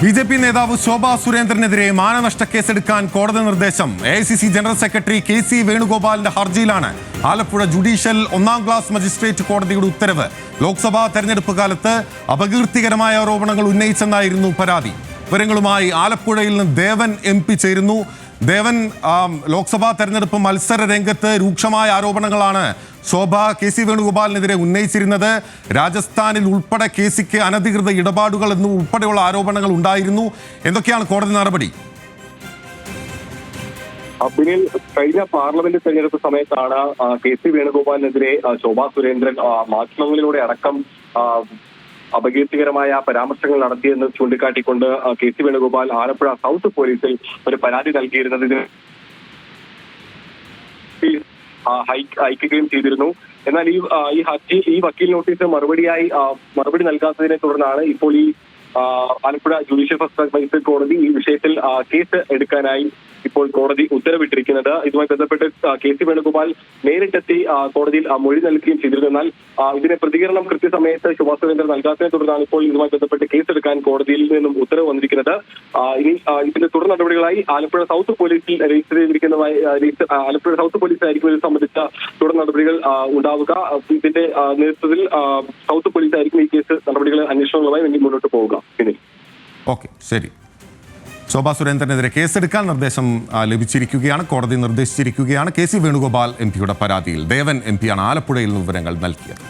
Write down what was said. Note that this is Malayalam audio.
ബി.ജെ.പി. നേതാവ് ശോഭാ സുരേന്ദ്രനെതിരെ മാനനഷ്ട കേസെടുക്കാൻ കോടതി നിർദ്ദേശം. എ.ഐ.സി.സി. General secretary K C. വേണുഗോപാലിന്റെ ഹർജിയിലാണ് ആലപ്പുഴ ജുഡീഷ്യൽ 1-ാം ക്ലാസ് മജിസ്ട്രേറ്റ് കോടതിയുടെ ഉത്തരവ്. ലോക്സഭാ തെരഞ്ഞെടുപ്പ് കാലത്ത് അപകീർത്തികരമായ ആരോപണങ്ങൾ ഉന്നയിച്ചെന്നായിരുന്നു പരാതി. വിവരങ്ങളുമായി ആലപ്പുഴയിൽ നിന്ന് ദേവൻ MP ചേരുന്നു. ദേവൻ, ലോക്സഭാ തെരഞ്ഞെടുപ്പ് മത്സര രംഗത്ത് രൂക്ഷമായ ആരോപണങ്ങളാണ് ശോഭ കെ.സി. വേണുഗോപാലിനെതിരെ ഉന്നയിച്ചിരുന്നത്. രാജസ്ഥാനിൽ ഉൾപ്പെടെ കെ.സിക്ക് അനധികൃത ഇടപാടുകൾ എന്നും ഉൾപ്പെടെയുള്ള ആരോപണങ്ങൾ ഉണ്ടായിരുന്നു. എന്തൊക്കെയാണ് കോടതി നടപടി? പിന്നിൽ കഴിഞ്ഞ പാർലമെന്റ് തെരഞ്ഞെടുപ്പ് സമയത്താണ് കെ.സി. വേണുഗോപാലിനെതിരെ ശോഭാ സുരേന്ദ്രൻ മാധ്യമങ്ങളിലൂടെ അടക്കം അപകീർത്തികരമായ പരാമർശങ്ങൾ നടത്തിയെന്ന് ചൂണ്ടിക്കാട്ടിക്കൊണ്ട് കെ.സി. വേണുഗോപാൽ ആലപ്പുഴ സൗത്ത് പോലീസിൽ ഒരു പരാതി നൽകിയിരുന്നതിന് അയക്കുകയും ചെയ്തിരുന്നു. എന്നാൽ ഈ വക്കീൽ നോട്ടീസ് മറുപടി നൽകാത്തതിനെ തുടർന്നാണ് ഇപ്പോൾ ഈ ആലപ്പുഴ ജുഡീഷ്യൽ ഫസ്റ്റ് മജിസ്ട്രേറ്റ് കോടതി ഈ വിഷയത്തിൽ കേസ് എടുക്കാനായി ഇപ്പോൾ കോടതി ഉത്തരവിട്ടിരിക്കുന്നത്. ഇതുമായി ബന്ധപ്പെട്ട് കെ.സി. വേണുഗോപാൽ നേരിട്ടെത്തി കോടതിയിൽ മൊഴി നൽകുകയും ചെയ്തിരുന്നു. എന്നാൽ ഇതിന്റെ പ്രതികരണം കൃത്യസമയത്ത് ശോഭാ സുരേന്ദ്രൻ നൽകാത്തതിനെ തുടർന്നാണ് ഇപ്പോൾ ഇതുമായി ബന്ധപ്പെട്ട് കേസെടുക്കാൻ കോടതിയിൽ നിന്നും ഉത്തരവ് വന്നിരിക്കുന്നത്. ഇനി ഇതിന്റെ തുടർ നടപടികളായി ആലപ്പുഴ സൗത്ത് പോലീസിൽ രജിസ്റ്റർ ചെയ്തിരിക്കുന്നതായി ആലപ്പുഴ സൗത്ത് പോലീസായിരിക്കും ഇത് സംബന്ധിച്ച തുടർ നടപടികൾ ഉണ്ടാവുക. ഇതിന്റെ നേതൃത്വത്തിൽ സൗത്ത് പോലീസായിരിക്കും ഈ കേസ് നടപടികൾ അന്വേഷണങ്ങളുമായി മുന്നോട്ട് പോവുക. ഓക്കെ, ശരി. ശോഭാ സുരേന്ദ്രനെതിരെ കേസെടുക്കാൻ നിർദ്ദേശം ലഭിച്ചിരിക്കുകയാണ്. കോടതി നിർദ്ദേശിച്ചിരിക്കുകയാണ്. കെ.സി. വേണുഗോപാൽ MP യുടെ പരാതിയിൽ ദേവൻ MP ആണ് ആലപ്പുഴയിൽ വിവരങ്ങൾ നൽകിയത്.